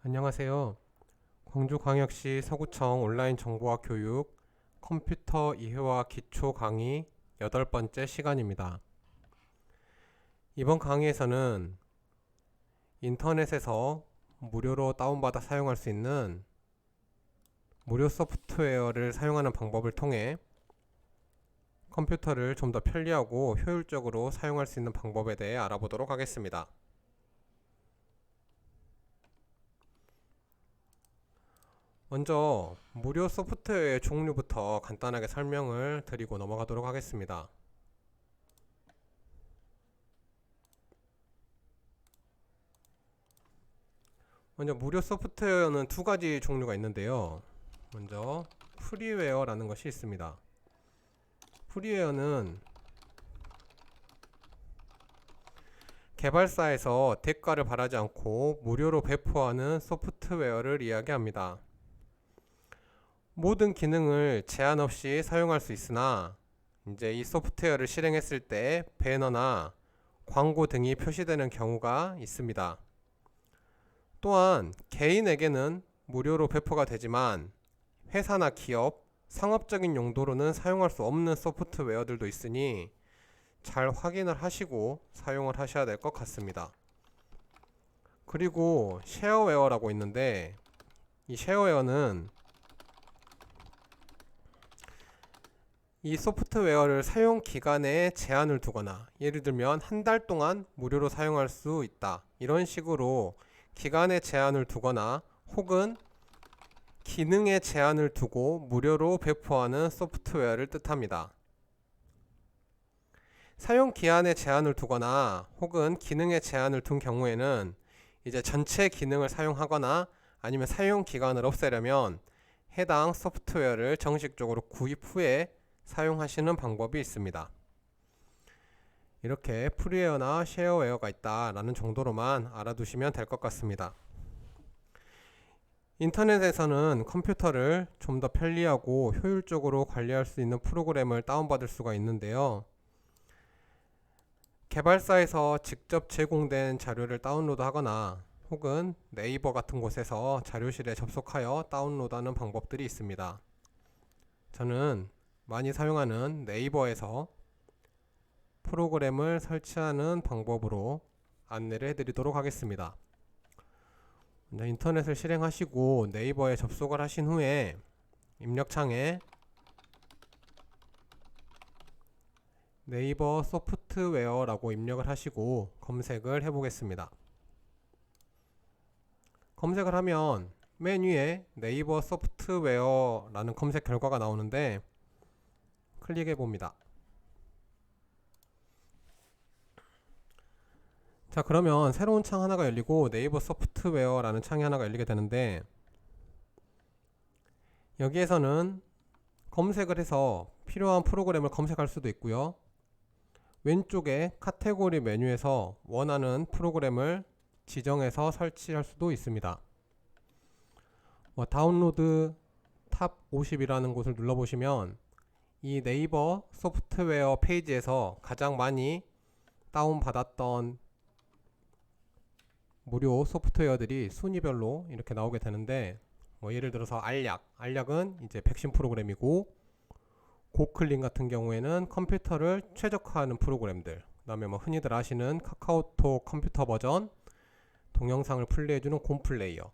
안녕하세요. 광주광역시 서구청 온라인 정보화 교육 컴퓨터 이해와 기초 강의 8번째 시간입니다. 이번 강의에서는 인터넷에서 무료로 다운받아 사용할 수 있는 무료 소프트웨어를 사용하는 방법을 통해 컴퓨터를 좀 더 편리하고 효율적으로 사용할 수 있는 방법에 대해 알아보도록 하겠습니다. 먼저 무료 소프트웨어의 종류부터 간단하게 설명을 드리고 넘어가도록 하겠습니다. 먼저 무료 소프트웨어는 두 가지 종류가 있는데요. 먼저 프리웨어라는 것이 있습니다. 프리웨어는 개발사에서 대가를 바라지 않고 무료로 배포하는 소프트웨어를 이야기합니다. 모든 기능을 제한 없이 사용할 수 있으나 이제 이 소프트웨어를 실행했을 때 배너나 광고 등이 표시되는 경우가 있습니다. 또한 개인에게는 무료로 배포가 되지만 회사나 기업, 상업적인 용도로는 사용할 수 없는 소프트웨어들도 있으니 잘 확인을 하시고 사용을 하셔야 될 것 같습니다. 그리고 쉐어웨어라고 있는데 이 쉐어웨어는 이 소프트웨어를 사용 기간에 제한을 두거나 예를 들면 한 달 동안 무료로 사용할 수 있다 이런 식으로 기간에 제한을 두거나 혹은 기능에 제한을 두고 무료로 배포하는 소프트웨어를 뜻합니다. 사용 기한에 제한을 두거나 혹은 기능에 제한을 둔 경우에는 이제 전체 기능을 사용하거나 아니면 사용 기간을 없애려면 해당 소프트웨어를 정식적으로 구입 후에 사용하시는 방법이 있습니다. 이렇게 프리웨어나 쉐어웨어가 있다라는 정도로만 알아두시면 될 것 같습니다. 인터넷에서는 컴퓨터를 좀 더 편리하고 효율적으로 관리할 수 있는 프로그램을 다운받을 수가 있는데요. 개발사에서 직접 제공된 자료를 다운로드하거나 혹은 네이버 같은 곳에서 자료실에 접속하여 다운로드하는 방법들이 있습니다. 저는 많이 사용하는 네이버에서 프로그램을 설치하는 방법으로 안내를 해드리도록 하겠습니다. 인터넷을 실행하시고 네이버에 접속을 하신 후에 입력창에 네이버 소프트웨어라고 입력을 하시고 검색을 해보겠습니다. 검색을 하면 맨 위에 네이버 소프트웨어라는 검색 결과가 나오는데 클릭해 봅니다. 자, 그러면 새로운 창 하나가 열리고 네이버 소프트웨어라는 창이 하나가 열리게 되는데 여기에서는 검색을 해서 필요한 프로그램을 검색할 수도 있고요. 왼쪽에 카테고리 메뉴에서 원하는 프로그램을 지정해서 설치할 수도 있습니다. 다운로드 탑 50이라는 곳을 눌러보시면 이 네이버 소프트웨어 페이지에서 가장 많이 다운받았던 무료 소프트웨어들이 순위별로 이렇게 나오게 되는데 예를 들어서 알약은 이제 백신 프로그램이고 고클린 같은 경우에는 컴퓨터를 최적화하는 프로그램들, 그 다음에 흔히들 아시는 카카오톡 컴퓨터 버전, 동영상을 플레이해주는 곰플레이어,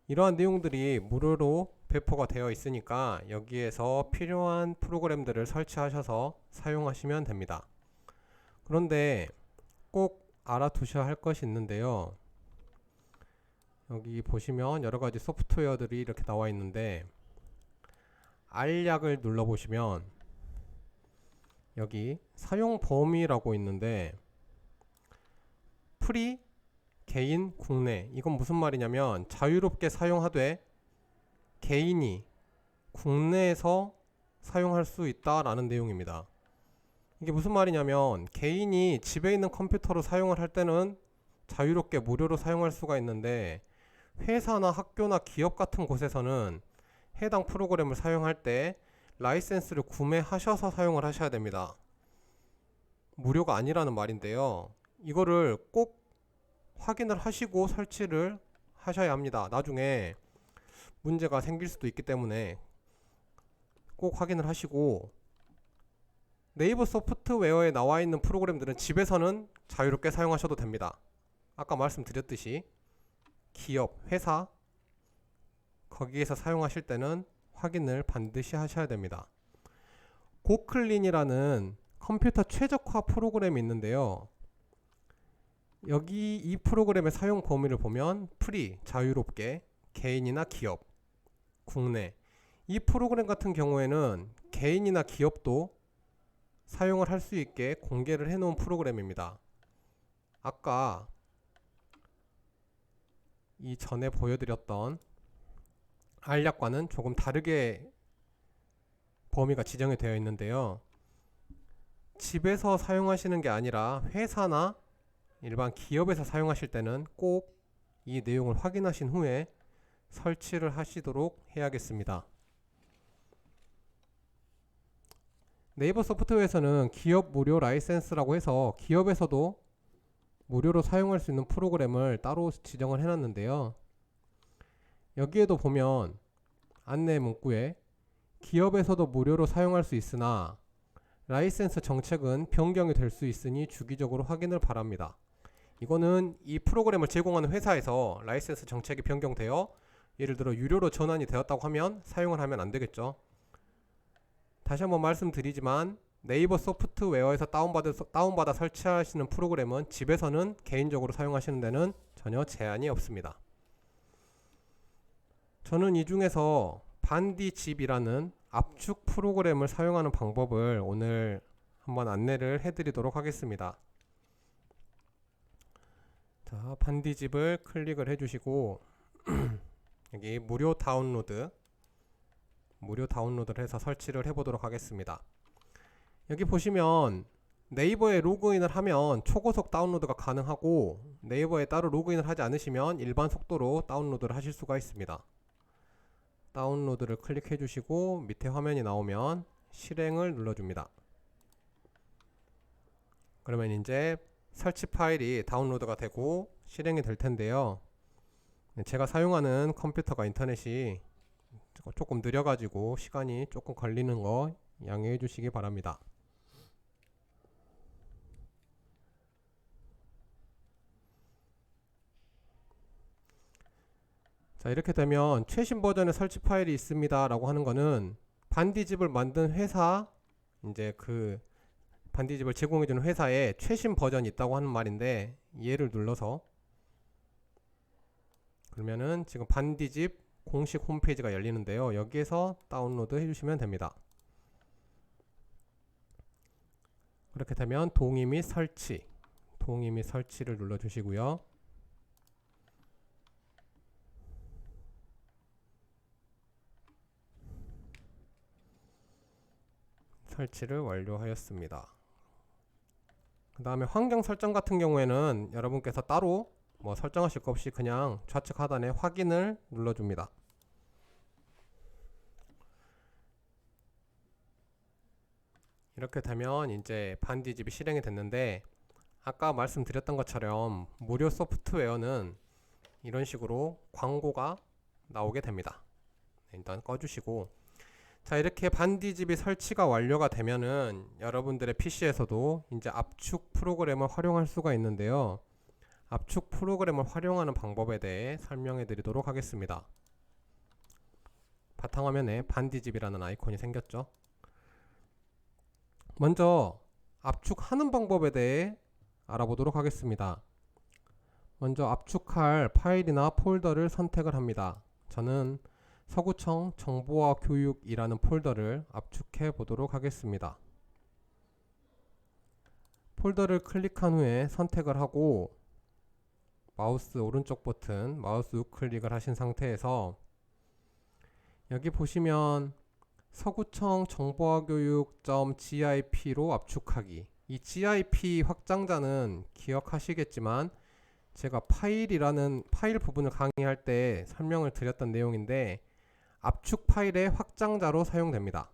이러한 내용들이 무료로 배포가 되어 있으니까 여기에서 필요한 프로그램들을 설치하셔서 사용하시면 됩니다. 그런데 꼭 알아두셔야 할 것이 있는데요. 여기 보시면 여러가지 소프트웨어들이 이렇게 나와 있는데 알약을 눌러보시면 여기 사용 범위라고 있는데 프리, 개인, 국내, 이건 무슨 말이냐면 자유롭게 사용하되 개인이 국내에서 사용할 수 있다라는 내용입니다. 이게 무슨 말이냐면 개인이 집에 있는 컴퓨터로 사용을 할 때는 자유롭게 무료로 사용할 수가 있는데 회사나 학교나 기업 같은 곳에서는 해당 프로그램을 사용할 때 라이센스를 구매하셔서 사용을 하셔야 됩니다. 무료가 아니라는 말인데요. 이거를 꼭 확인을 하시고 설치를 하셔야 합니다. 나중에 문제가 생길 수도 있기 때문에 꼭 확인을 하시고, 네이버 소프트웨어에 나와 있는 프로그램들은 집에서는 자유롭게 사용하셔도 됩니다. 아까 말씀드렸듯이 기업, 회사 거기에서 사용하실 때는 확인을 반드시 하셔야 됩니다. 고클린이라는 컴퓨터 최적화 프로그램이 있는데요. 여기 이 프로그램의 사용 범위를 보면 프리, 자유롭게, 개인이나 기업, 국내. 이 프로그램 같은 경우에는 개인이나 기업도 사용을 할 수 있게 공개를 해 놓은 프로그램입니다. 아까 이 전에 보여드렸던 알약과는 조금 다르게 범위가 지정이 되어 있는데요. 집에서 사용하시는 게 아니라 회사나 일반 기업에서 사용하실 때는 꼭 이 내용을 확인하신 후에 설치를 하시도록 해야겠습니다. 네이버 소프트웨어에서는 기업 무료 라이센스라고 해서 기업에서도 무료로 사용할 수 있는 프로그램을 따로 지정을 해놨는데요. 여기에도 보면 안내 문구에 기업에서도 무료로 사용할 수 있으나 라이센스 정책은 변경이 될 수 있으니 주기적으로 확인을 바랍니다. 이거는 이 프로그램을 제공하는 회사에서 라이센스 정책이 변경되어 예를 들어 유료로 전환이 되었다고 하면 사용을 하면 안 되겠죠. 다시 한번 말씀드리지만 네이버 소프트웨어에서 다운받아 설치하시는 프로그램은 집에서는 개인적으로 사용하시는 데는 전혀 제한이 없습니다. 저는 이 중에서 반디집이라는 압축 프로그램을 사용하는 방법을 오늘 한번 안내를 해드리도록 하겠습니다. 자, 반디집을 클릭을 해주시고 여기 무료 다운로드를 해서 설치를 해보도록 하겠습니다. 여기 보시면 네이버에 로그인을 하면 초고속 다운로드가 가능하고 네이버에 따로 로그인을 하지 않으시면 일반 속도로 다운로드를 하실 수가 있습니다. 다운로드를 클릭해 주시고 밑에 화면이 나오면 실행을 눌러줍니다. 그러면 이제 설치 파일이 다운로드가 되고 실행이 될 텐데요. 제가 사용하는 컴퓨터가 인터넷이 조금 느려가지고 시간이 조금 걸리는 거 양해해 주시기 바랍니다. 자, 이렇게 되면 최신 버전의 설치 파일이 있습니다 라고 하는 거는 반디집을 만든 회사, 이제 그 반디집을 제공해주는 회사에 최신 버전이 있다고 하는 말인데, 얘를 눌러서 그러면은 지금 반디집 공식 홈페이지가 열리는데요. 여기에서 다운로드 해주시면 됩니다. 그렇게 되면 동의 및 설치를 눌러주시고요. 설치를 완료하였습니다. 그 다음에 환경 설정 같은 경우에는 여러분께서 따로 뭐 설정하실 것 없이 그냥 좌측 하단에 확인을 눌러줍니다. 이렇게 되면 이제 반디집이 실행이 됐는데, 아까 말씀드렸던 것처럼 무료 소프트웨어는 이런 식으로 광고가 나오게 됩니다. 일단 꺼주시고, 자, 이렇게 반디집이 설치가 완료가 되면은 여러분들의 PC에서도 이제 압축 프로그램을 활용할 수가 있는데요. 압축 프로그램을 활용하는 방법에 대해 설명해 드리도록 하겠습니다. 바탕화면에 반디집이라는 아이콘이 생겼죠. 먼저 압축하는 방법에 대해 알아보도록 하겠습니다. 먼저 압축할 파일이나 폴더를 선택을 합니다. 저는 서구청 정보와 교육이라는 폴더를 압축해 보도록 하겠습니다. 폴더를 클릭한 후에 선택을 하고 마우스 오른쪽 버튼, 마우스 우클릭을 하신 상태에서 여기 보시면 서구청 정보화교육.gip로 압축하기, 이 gip 확장자는 기억하시겠지만 제가 파일이라는 파일 부분을 강의할 때 설명을 드렸던 내용인데 압축 파일의 확장자로 사용됩니다.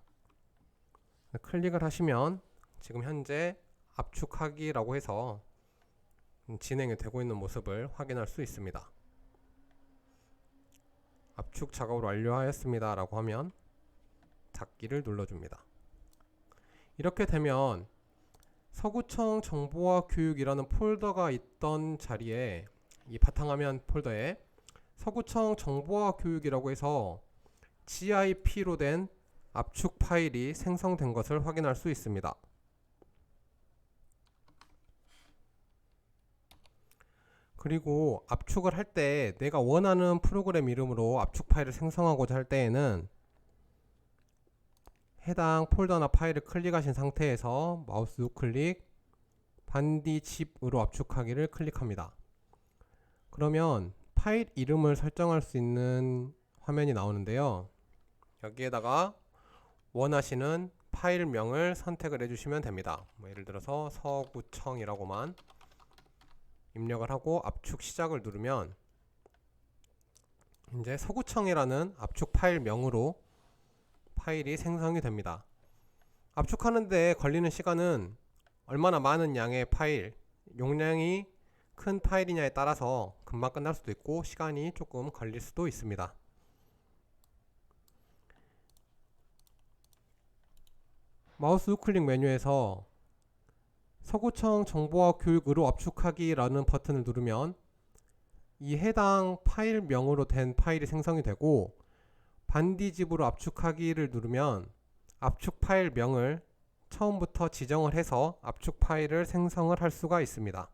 클릭을 하시면 지금 현재 압축하기라고 해서 진행이 되고 있는 모습을 확인할 수 있습니다. 압축 작업을 완료하였습니다 라고 하면 닫기를 눌러줍니다. 이렇게 되면 서구청 정보화 교육이라는 폴더가 있던 자리에, 이 바탕화면 폴더에 서구청 정보화 교육이라고 해서 ZIP로 된 압축 파일이 생성된 것을 확인할 수 있습니다. 그리고 압축을 할 때 내가 원하는 프로그램 이름으로 압축 파일을 생성하고자 할 때에는 해당 폴더나 파일을 클릭하신 상태에서 마우스 우클릭 반디 칩으로 압축하기를 클릭합니다. 그러면 파일 이름을 설정할 수 있는 화면이 나오는데요. 여기에다가 원하시는 파일명을 선택을 해주시면 됩니다. 예를 들어서 서구청이라고만 입력을 하고 압축 시작을 누르면 이제 서구청이라는 압축 파일명으로 파일이 생성이 됩니다. 압축하는데 걸리는 시간은 얼마나 많은 양의 파일, 용량이 큰 파일이냐에 따라서 금방 끝날 수도 있고 시간이 조금 걸릴 수도 있습니다. 마우스 우클릭 메뉴에서 서구청 정보화 교육으로 압축하기라는 버튼을 누르면 이 해당 파일명으로 된 파일이 생성이 되고, 반디집으로 압축하기를 누르면 압축 파일명을 처음부터 지정을 해서 압축 파일을 생성을 할 수가 있습니다.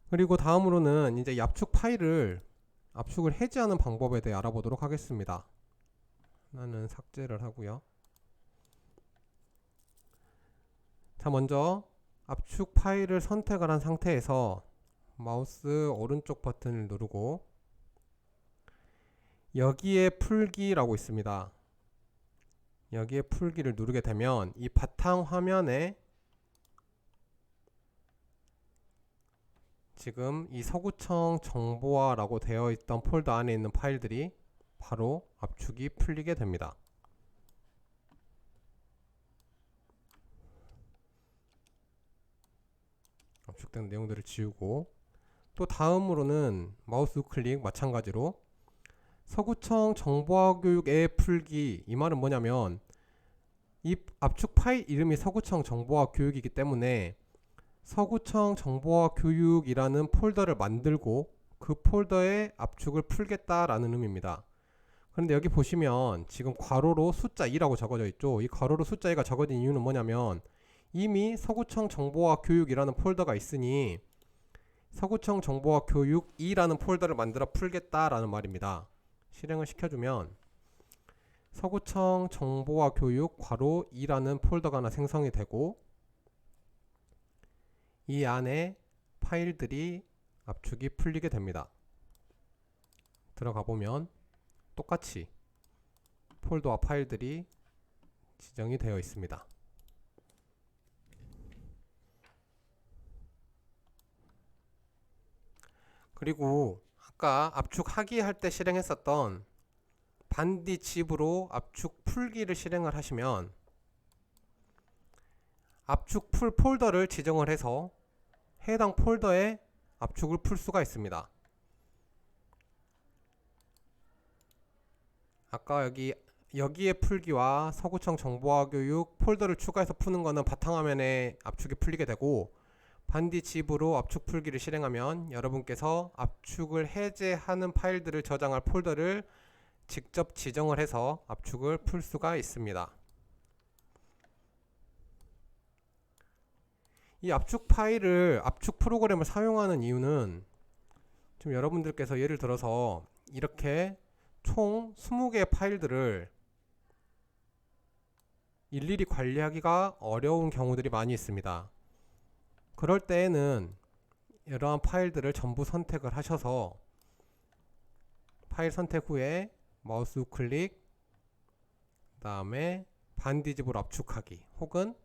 그리고 다음으로는 이제 이 압축 파일을 압축을 해제하는 방법에 대해 알아보도록 하겠습니다. 나는 삭제를 하고요. 자, 먼저 압축 파일을 선택을 한 상태에서 마우스 오른쪽 버튼을 누르고 여기에 풀기라고 있습니다. 여기에 풀기를 누르게 되면 이 바탕 화면에 지금 이 서구청 정보화라고 되어 있던 폴더 안에 있는 파일들이 바로 압축이 풀리게 됩니다. 압축된 내용들을 지우고, 또 다음으로는 마우스 우클릭 마찬가지로 서구청 정보화 교육의 풀기, 이 말은 뭐냐면 이 압축 파일 이름이 서구청 정보화 교육이기 때문에 서구청 정보화 교육이라는 폴더를 만들고 그 폴더에 압축을 풀겠다라는 의미입니다. 그런데 여기 보시면 지금 괄호로 숫자 2라고 적어져 있죠. 이 괄호로 숫자 2가 적어진 이유는 뭐냐면 이미 서구청 정보화 교육이라는 폴더가 있으니 서구청 정보화 교육 2라는 폴더를 만들어 풀겠다라는 말입니다. 실행을 시켜주면 서구청 정보화 교육 괄호 2라는 폴더가 하나 생성이 되고 이 안에 파일들이 압축이 풀리게 됩니다. 들어가 보면 똑같이 폴더와 파일들이 지정이 되어 있습니다. 그리고 아까 압축하기 할 때 실행했었던 반디 칩으로 압축 풀기를 실행을 하시면 압축 풀 폴더를 지정을 해서 해당 폴더에 압축을 풀 수가 있습니다. 아까 여기에 풀기와 서구청 정보화 교육 폴더를 추가해서 푸는 거는 바탕화면에 압축이 풀리게 되고, 반디 칩으로 압축 풀기를 실행하면 여러분께서 압축을 해제하는 파일들을 저장할 폴더를 직접 지정을 해서 압축을 풀 수가 있습니다. 이 압축 파일을, 압축 프로그램을 사용하는 이유는 지금 여러분들께서 예를 들어서 이렇게 총 20개의 파일들을 일일이 관리하기가 어려운 경우들이 많이 있습니다. 그럴 때에는 이러한 파일들을 전부 선택을 하셔서 파일 선택 후에 마우스 우클릭, 그 다음에 반디집으로 압축하기 혹은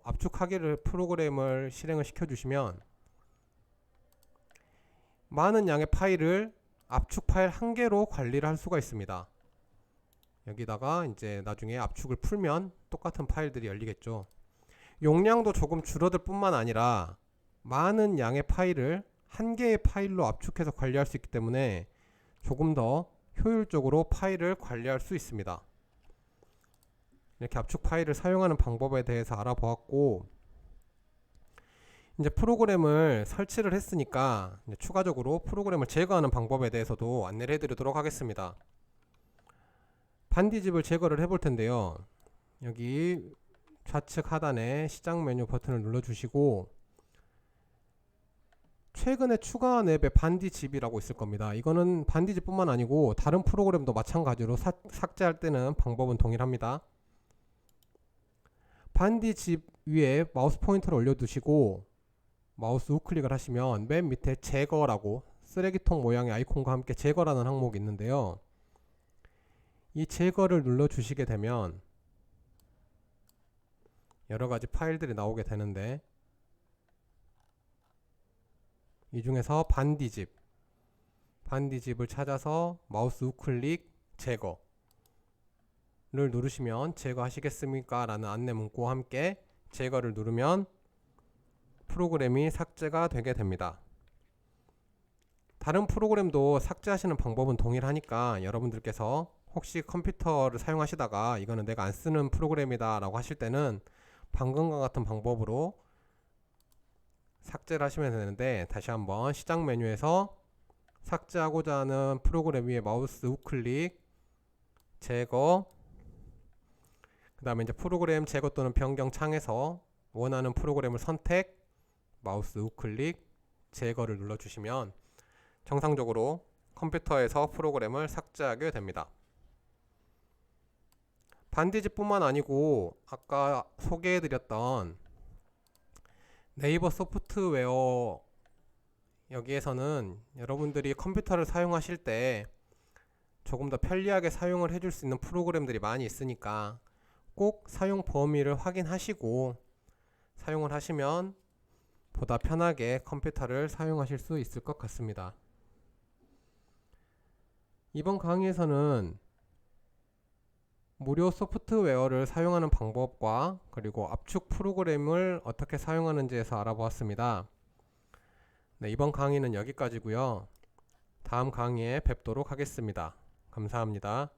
압축하기를 프로그램을 실행을 시켜주시면 많은 양의 파일을 압축 파일 한 개로 관리를 할 수가 있습니다. 여기다가 이제 나중에 압축을 풀면 똑같은 파일들이 열리겠죠. 용량도 조금 줄어들 뿐만 아니라 많은 양의 파일을 한 개의 파일로 압축해서 관리할 수 있기 때문에 조금 더 효율적으로 파일을 관리할 수 있습니다. 이렇게 압축 파일을 사용하는 방법에 대해서 알아보았고, 이제 프로그램을 설치를 했으니까 이제 추가적으로 프로그램을 제거하는 방법에 대해서도 안내를 해드리도록 하겠습니다. 반디집을 제거를 해볼 텐데요. 여기 좌측 하단에 시작 메뉴 버튼을 눌러주시고 최근에 추가한 앱의 반디집이라고 있을 겁니다. 이거는 반디집뿐만 아니고 다른 프로그램도 마찬가지로 삭제할 때는 방법은 동일합니다. 반디집 위에 마우스 포인터를 올려두시고 마우스 우클릭을 하시면 맨 밑에 제거라고 쓰레기통 모양의 아이콘과 함께 제거라는 항목이 있는데요. 이 제거를 눌러주시게 되면 여러가지 파일들이 나오게 되는데, 이 중에서 반디집을 찾아서 마우스 우클릭 제거를 누르시면 제거하시겠습니까? 라는 안내 문구와 함께 제거를 누르면 프로그램이 삭제가 되게 됩니다. 다른 프로그램도 삭제하시는 방법은 동일하니까 여러분들께서 혹시 컴퓨터를 사용하시다가 이거는 내가 안 쓰는 프로그램이다 라고 하실 때는 방금과 같은 방법으로 삭제를 하시면 되는데, 다시 한번 시작 메뉴에서 삭제하고자 하는 프로그램 위에 마우스 우클릭 제거, 그 다음에 이제 프로그램 제거 또는 변경 창에서 원하는 프로그램을 선택, 마우스 우클릭 제거를 눌러주시면 정상적으로 컴퓨터에서 프로그램을 삭제하게 됩니다. 반디집뿐만 아니고 아까 소개해드렸던 네이버 소프트웨어, 여기에서는 여러분들이 컴퓨터를 사용하실 때 조금 더 편리하게 사용을 해줄 수 있는 프로그램들이 많이 있으니까 꼭 사용 범위를 확인하시고 사용을 하시면 보다 편하게 컴퓨터를 사용하실 수 있을 것 같습니다. 이번 강의에서는 무료 소프트웨어를 사용하는 방법과 그리고 압축 프로그램을 어떻게 사용하는지에서 알아보았습니다. 네, 이번 강의는 여기까지고요. 다음 강의에 뵙도록 하겠습니다. 감사합니다.